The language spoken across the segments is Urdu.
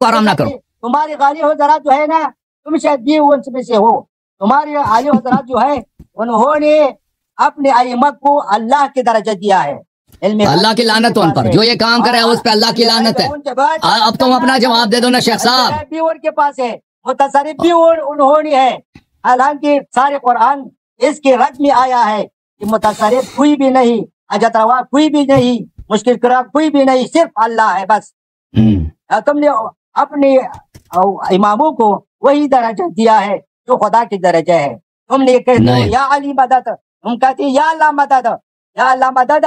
آرام نہ کرو. تمہارے غالی حضرات جو ہے نا، تم شاید بھی ان میں سے ہو. تمہارے عالی حضرات جو ہے انہوں نے اپنے ائمہ کو اللہ کے درجہ دیا ہے. اللہ کی لعنت ان پر، جو یہ کام کرے اس پہ اللہ کی لعنت ہے. اب تم اپنا جواب دے دو نا شیخ صاحب. بھی ان کے پاس ہے، متصرف بھی انہوں نے ہے. حالانکہ سارے قرآن اس کے رد میں آیا ہے کہ متصرف کوئی بھی نہیں، حاجت روا کوئی بھی نہیں، مشکل کرا کوئی بھی نہیں، صرف اللہ ہے بس. تم نے اپنے اماموں کو وہی درجہ دیا ہے جو خدا کی درجہ ہے. تم نے کہتے ہو یا علی مدد، تم کہتے یا اللہ مدد. یا اللہ مدد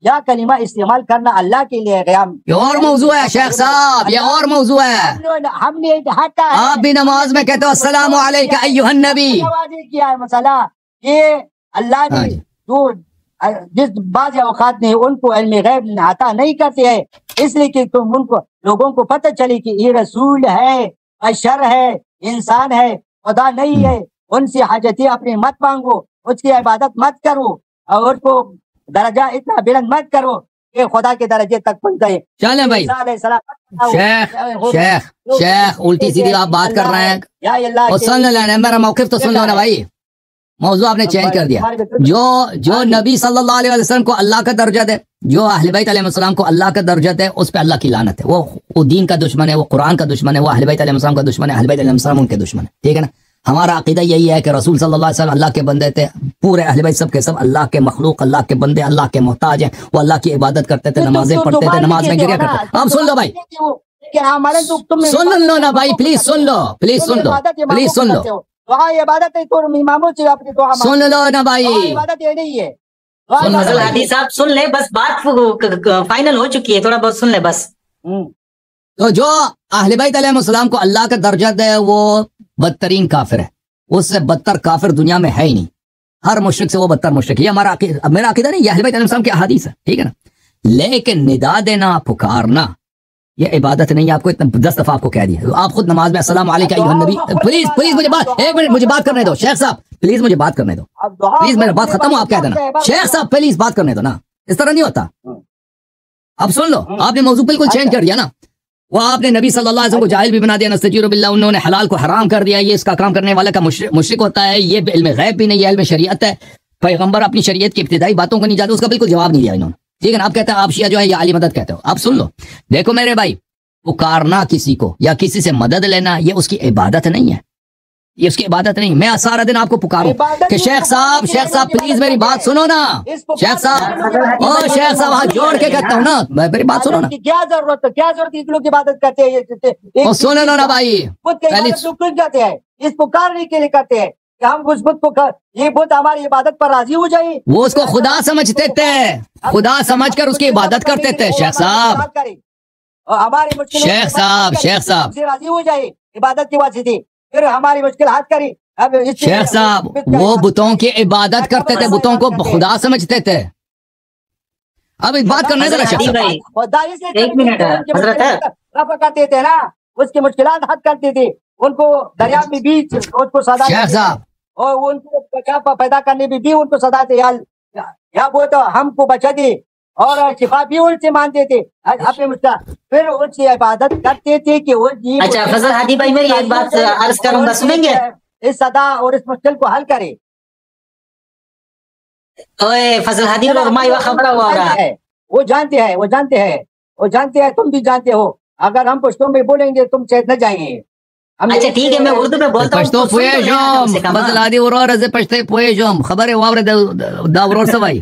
یا کلمہ استعمال کرنا اللہ کے لیے قیام. یہ اور موضوع ہے شیخ صاحب، یہ اور موضوع ہے. ہم نے آپ بھی نماز میں کہتے ہو السلام علیکہ ایھا النبی. کیا ہے مسئلہ یہ اللہ نے جو جس بعض اوقات نے ان کو علم غیب عطا نہیں کرتے ہیں، اس لیے کہ تم ان کو لوگوں کو پتہ چلے کہ یہ رسول ہے، بشر ہے، انسان ہے، خدا نہیں ہے. ان سے حاجتیں اپنی مت مانگو، اس کی عبادت مت کرو، اور کو درجہ اتنا بلند مت کرو کہ خدا کے درجے تک پہنچ گئے. چلیں بھائی شیخ الٹی سیدھی آپ بات کر رہے ہیں. سن لینا میرا موقف تو سن لو نا بھائی. موضوع آپ نے چینج کر دیا. جو نبی صلی اللہ علیہ وسلم کو اللہ کا درجہ دے، جو اہل بیت علیہ السلام کو اللہ کا درجہ دے، اس پہ اللہ کی لعنت ہے. وہ دین کا دشمن ہے، وہ قرآن کا دشمن ہے، وہ اہل بیت علیہ السلام کا دشمن ہے. اہل بیت علیہ السلام ان کے دشمن ہے. ٹھیک ہے نا. ہمارا عقیدہ یہی ہے کہ رسول صلی اللہ علیہ وسلم اللہ کے بندے تھے. پورے اہل بیت سب کے سب اللہ کے مخلوق، اللہ کے بندے، اللہ کے محتاج ہیں. وہ اللہ کی عبادت کرتے تھے، نمازیں پڑھتے تھے، نماز میں گریا کرتے تھے. اب سن لو بھائی، سن لو نا بھائی، پلیز سن لو، پلیز سن لو، پلیز سن لو. عبادت ہے تو اماموں سے اپنی دعا سن لو نا بھائی. عبادت یہ نہیں ہے. فضل ہادی صاحب سن لیں، بس بات فائنل ہو چکی ہے، تھوڑا بہت سن لیں بس. تو جو اہل بیت علیہ السلام کو اللہ کا درجہ دے وہ بدترین کافر ہے. اس سے بدتر کافر دنیا میں ہے ہی نہیں. ہر مشرک سے وہ بدتر مشرک ہے. یہ ہمارا میرا عقیدہ نہیں، یہ اہل بیت علیہ السلام کی احادیث ہے. ٹھیک ہے نا. لیکن ندا دینا، پکارنا، یہ عبادت نہیں. آپ کو اتنا 10 دفعہ آپ کو کہہ دیا. آپ خود نماز میں السلام علیکم ایھا النبی. پلیز مجھے بات، ایک منٹ مجھے بات کرنے دو شیخ صاحب. پلیز مجھے بات کرنے دو. پلیز میرا بات ختم ہو آپ کہہ دینا. شیخ صاحب پلیز بات کرنے دو نا. اس طرح نہیں ہوتا. اب سن لو، آپ نے موضوع بالکل چینج کر دیا نا. وہ آپ نے نبی صلی اللہ علیہ وسلم کو جاہل بھی بنا دیا، نستجیر باللہ. انہوں نے حلال کو حرام کر دیا. یہ اس کا کام کرنے والا کا مشرک ہوتا ہے. یہ علم غیب بھی نہیں، یہ علم شریعت ہے. پیغمبر اپنی شریعت کی ابتدائی باتوں کو نہیں جانتے. اس کا بالکل جواب نہیں دیا انہوں نے. ٹھیک ہے نا. آپ کہتے ہیں آپ شیعہ جو ہے یہ علی مدد کہتے ہو. آپ سن لو، دیکھو میرے بھائی، پکارنا کسی کو یا کسی سے مدد لینا یہ اس کی عبادت نہیں ہے. یہ اس کی عبادت نہیں. میں سارا دن آپ کو پکاروں کہ شیخ صاحب پلیز میری بات سنو نا. شیخ صاحب ہاتھ جوڑ کے کہتا ہوں نا، میری بات سنو نا. کیا ضرورت ہے لوگ عبادت کرتے ہیں. سنو نا بھائی، جاتے ہیں اس پکارنے کے لیے کرتے ہیں کہ ہم اس بت کو، یہ بت ہماری عبادت پر راضی ہو جائے. وہ اس کو خدا سمجھتے تھے، خدا سمجھ کر اس کی عبادت کرتے تھے. شیخ صاحب راضی ہو جائے عبادت کی وجہ سے، پھر ہماری مشکل حل کری. شیخ صاحب وہ بتوں کی عبادت کرتے تھے، بتوں کو خدا سمجھتے تھے. اب ایک بات کرنا ذرا شیخ صاحب، ایک منٹ رفع کرتے تھے نا، اس کی مشکلات حل کرتے تھے. ان کو دریا میں بیچ اس کو سزا شیخ صاحب، اور ان کو پیدا کرنے میں بھی ان کو سزا تھے. یا وہ تو ہم کو بچا دے، اور شفا بھی ان سے مانتے تھے اپنے مشکل، پھر ان سے عبادت کرتے تھے کہ وہ. اچھا فضل ہادی بھائی، میری ایک بات عرض کروں گا، سنیں گے؟ اس صدا اور اس مشکل کو حل کرے. اوے فضل ہادی خبر ہوا رہا ہے. وہ جانتے ہیں، تم بھی جانتے ہو. اگر ہم پشتوں میں بولیں گے تم شاید نہ جائیں گے. اچھا ٹھیک ہے، میں اردو میں بولتا ہوں. پشتو پویجم فضل ہادی ورور از پشتے پویجم خبر ہے واور دا ورور سوای.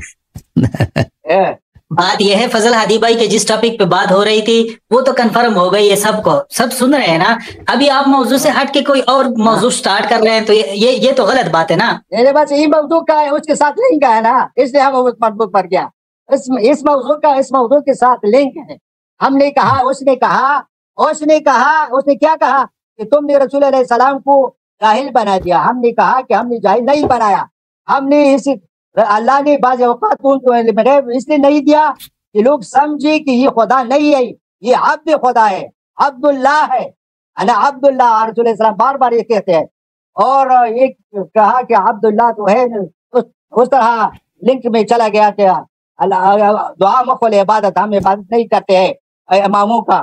بات یہ ہے فضل ہادی بھائی کہ جس ٹاپک پہ بات ہو رہی تھی وہ تو کنفرم ہو گئی ہے، سب سن رہے ہیں نا. ابھی آپ موضوع سے ہٹ کے کوئی اور موضوع سٹارٹ کر رہے ہیں تو یہ تو غلط بات ہے نا. میرے پاس یہ موضوع کا ہے، اس کے ساتھ لنک ہے نا، اس لیے ہم اس موضوع پر گیا. اس موضوع کے ساتھ لنک ہے. ہم نے کہا، اس نے کیا کہا کہ تم نے رسول علیہ السلام کو جاہل بنا دیا. ہم نے کہا کہ ہم نے جاہل نہیں بنایا. ہم نے اللہ نے بعض اوقات ان کو اس لیے نہیں دیا کہ لوگ سمجھے کہ یہ خدا نہیں ہے، یہ عبد خدا ہے، عبداللہ ہے. عبداللہ رسول علیہ السلام بار بار یہ کہتے ہیں. اور یہ کہا کہ عبداللہ تو ہے، اس طرح لنک میں چلا گیا کہ دعا مخول عبادت، ہم عبادت نہیں کرتے ہیں اماموں کا.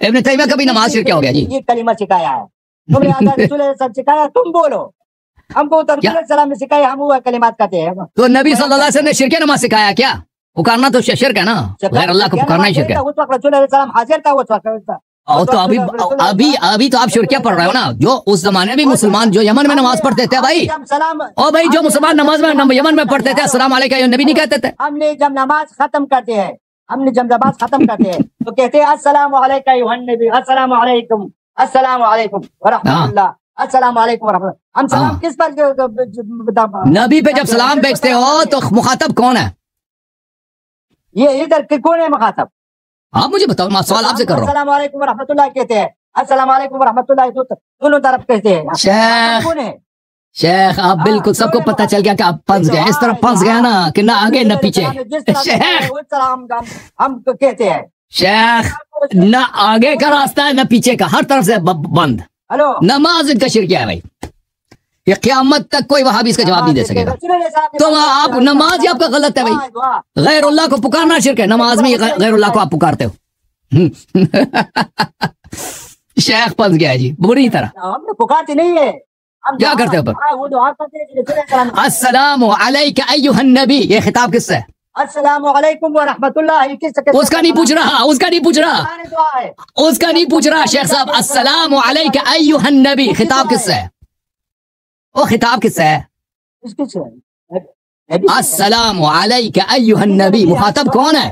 ابن تیمیہ کا بھی نماز شرک ہو گیا جی. یہ کلمہ سکھایا ہے تم نے. اگر رسول اللہ صلی سکھایا تم بولو. ہم کو تو رسول اللہ السلام نے سکھایا, ہم وہ کلمات کہتے ہیں. تو نبی صلی اللہ علیہ وسلم نے شرک نماز سکھایا کیا؟ پکارنا تو شرک ہے نا, غیر اللہ کو پکارنا ہی شرک ہے. اس وقت رسول اللہ السلام حاضر تھا اس وقت. تو ابھی تو آپ شرکیہ پڑھ رہے ہو نا. جو اس زمانے میں مسلمان جو یمن میں نماز پڑھتے تھے بھائی, او بھائی جو مسلمان نماز میں یمن میں پڑھتے تھے السلام علیکم یا نبی نہیں کہتے تھے. ہم نے جب نماز ختم کرتے ہیں تو کہتے ہیں السلام علیکم ایھا النبی, السلام علیکم, السلام علیکم ورحمۃ اللہ, السلام علیکم ورحمۃ اللہ. ہم سلام کس پر نبی پہ جب سلام بھیجتے ہو تو مخاطب کون ہے؟ یہ ادھر کون ہے مخاطب؟ آپ مجھے بتاؤ, میں سوال آپ سے کر رہا ہوں. السلام علیکم ورحمۃ اللہ کہتے ہیں, السلام علیکم ورحمۃ اللہ دونوں طرف کہتے ہیں. کون ہے شیخ؟ آپ بالکل سب کو پتہ چل گیا کہ آپ پھنس گئے, اس طرح پھنس گئے نا کہ نہ آگے نہ پیچھے. ہم کہتے ہیں شیخ نہ آگے کا راستہ ہے نہ پیچھے کا, ہر طرف سے بند. ہلو, نماز ان کا شرکیہ ہے بھائی, یہ قیامت تک کوئی وہابی اس کا جواب نہیں دے سکے گا. تو آپ نماز ہی آپ کا غلط ہے بھائی, غیر اللہ کو پکارنا شرک ہے, نماز میں غیر اللہ کو آپ پکارتے ہو. شیخ پھنس گیا ہے جی بری طرح. ہم نے پکارتے نہیں ہے, کیا کرتے ہو؟ السلام علیک ایھا النبی, یہ خطاب کس سے ہے؟ السلام علیکم ورحمۃ اللہ. اس کا نہیں پوچھ رہا, اس کا نہیں پوچھ رہا, اس کا نہیں پوچھ رہا شیخ صاحب. السلام علیک ایھا النبی, خطاب کس سے ہے؟ وہ خطاب کس سے ہے؟ السلام علیک ایھا النبی, مخاطب کون ہے؟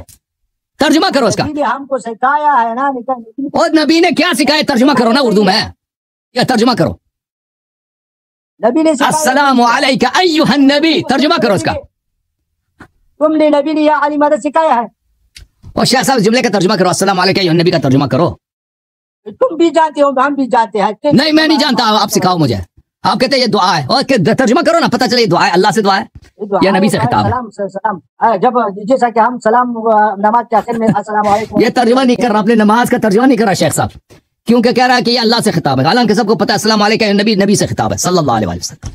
ترجمہ کرو اس کا. ہم کو سکھایا ہے نا, اور نبی نے کیا سکھایا؟ ترجمہ کرو نا اردو میں, یا ترجمہ کرو. نبی نے السلام علیک ایھا النبی, ترجمہ کرو اس کا. تم نے نبی نے یا علی مدد سکھایا ہے. اور شیخ صاحب جملے کا ترجمہ کرو, السلام علیک ایھا النبی کا ترجمہ کرو. تم بھی جانتے ہو, ہم بھی جانتے ہیں. نہیں میں نہیں جانتا, آپ سکھاؤ مجھے. آپ کہتے ہیں یہ دعا ہے, اور ترجمہ کرو نا, پتہ چلے یہ دعا ہے, اللہ سے دعا ہے یا نبی سے خطاب ہے. سلام جب جیسا کہ ہم سلام نماز کے آخر میں السلام علیکم, یہ ترجمہ نہیں کر رہا, اپنے نماز کا ترجمہ نہیں کر رہا شیخ صاحب, کیونکہ کہہ رہا ہے کہ یہ اللہ سے خطاب ہے, حالانکہ سب کو پتہ ہے السلام علیکم ایھا النبی نبی سے خطاب ہے صلی اللہ علیہ وسلم.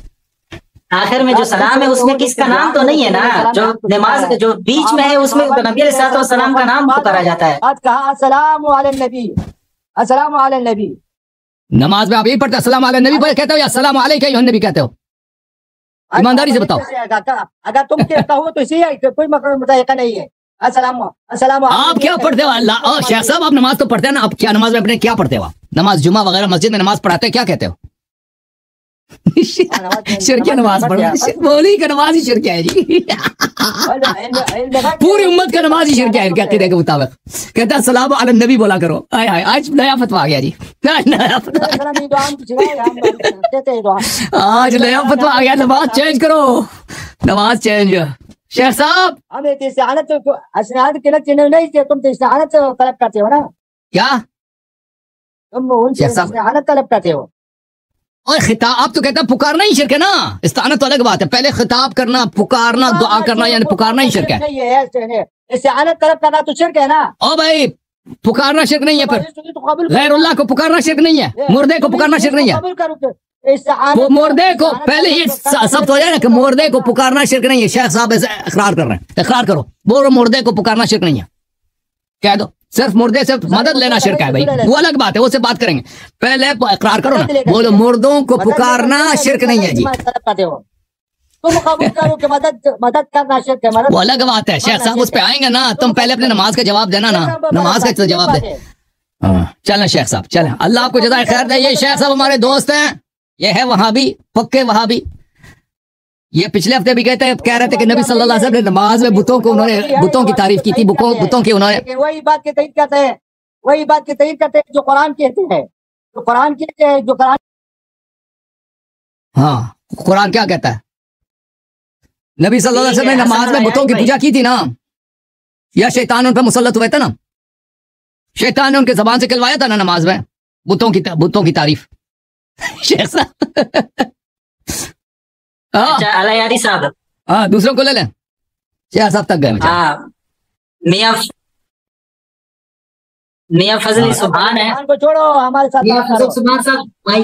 آخر میں جو سلام ہے اس میں کس کا نام تو نہیں ہے نا, جو نماز جو بیچ میں ہے اس میں نبی علیہ الصلوۃ والسلام کا نام پکارا جاتا ہے. آج کہا السلام علی النبی, السلام علی النبی. نماز میں آپ یہی پڑھتے السلام علی النبی کہتے ہو یا السلام علیک ایھا النبی کہتے ہو؟ ایمانداری سے بتاؤ. اگر تم کہتا ہو تو اسی ہے, کوئی متعلقہ نہیں ہے. السلام آپ کیا پڑھتے ہو؟ اللہ شیخ صاحب آپ نماز تو پڑھتے ہیں نا, آپ کیا نماز میں اپنے کیا پڑھتے ہو؟ نماز جمعہ وغیرہ مسجد میں نماز پڑھاتے ہیں, کیا کہتے ہو؟ شرکیہ نماز پڑھنا, بولی کا نماز ہی شرکیہ ہے جی. پوری امت کا نماز ہی شرکیہ ہے ان کے عقیدے کے مطابق. کہتا ہے السلام علی النبی بولا کرو. آج نیا فتویٰ آ گیا جی, آج نیا فتویٰ آ گیا, نماز چینج کرو, نماز چینج. شیخ صاحب ہمیں استعانت نہیں, تم تو استعانت طلب کرتے ہو نا. کیا تم ان سے استعانت طلب کرتے ہو. اور خطاب آپ تو کہتا ہے پکارنا ہی شرک ہے نا, استعانت تو الگ بات ہے. پہلے خطاب کرنا, پکارنا, دعا کرنا, یعنی پکارنا ہی شرک ہے. استعانت طلب کرنا تو شرک ہے نا. او بھائی پکارنا شرک نہیں ہے, پھر غیر اللہ کو پکارنا شرک نہیں ہے, مردے کو پکارنا شرک نہیں ہے. وہ مردے کو پہلے یہ سب تو ہو جائے نا کہ مردے کو پکارنا شرک نہیں ہے. شیخ صاحب ایسے اقرار کر رہے ہیں, اقرار کرو, بولو مردے کو پکارنا شرک نہیں ہے, کہہ دو. صرف مردے سے مدد لینا شرک ہے بھائی, وہ الگ بات ہے, وہ سے بات کریں گے. پہلے اقرار کرو نا, بولو مردوں کو پکارنا شرک نہیں ہے جی. تم قبول کرو کہ مدد کرنا شرک ہے, وہ الگ بات ہے. شیخ صاحب اس پہ آئیں گے نا, تم پہلے اپنے نماز کا جواب دینا نا, نماز کا جواب دے. چلیں شیخ صاحب چلیں, اللہ آپ کو جزائے خیر دے. یہ شیخ صاحب ہمارے دوست ہیں, یہ ہے وہابی, پکے وہابی. یہ پچھلے ہفتے بھی کہتے ہیں, کہہ رہے تھے کہ نبی صلی اللہ علیہ وسلم نے نماز میں بتوں کو, انہوں نے بتوں کی تعریف کی تھی, بتوں کی انہوں نے وہی بات کی تائید کرتے ہیں, وہی بات کی تائید کرتے ہیں جو قرآن کہتے ہیں, جو قرآن کہتے ہیں, جو قرآن. ہاں قرآن کیا کہتا ہے؟ نبی صلی اللہ علیہ وسلم نے نماز میں بتوں کی پوجا کی تھی نا, یا شیطان ان پہ مسلط ہوئے تھے نا, شیطان نے ان کے زبان سے کہلوایا تھا نا نماز میں بتوں کی تعریف. شیخ صاحب علیاری صاحب, ہاں دوسروں کو لے لیں. شیخ صاحب تک گئے. میاں فضل سبحان ہے, کو چھوڑو, ہمارے ساتھ میاں فضل سبحان صاحب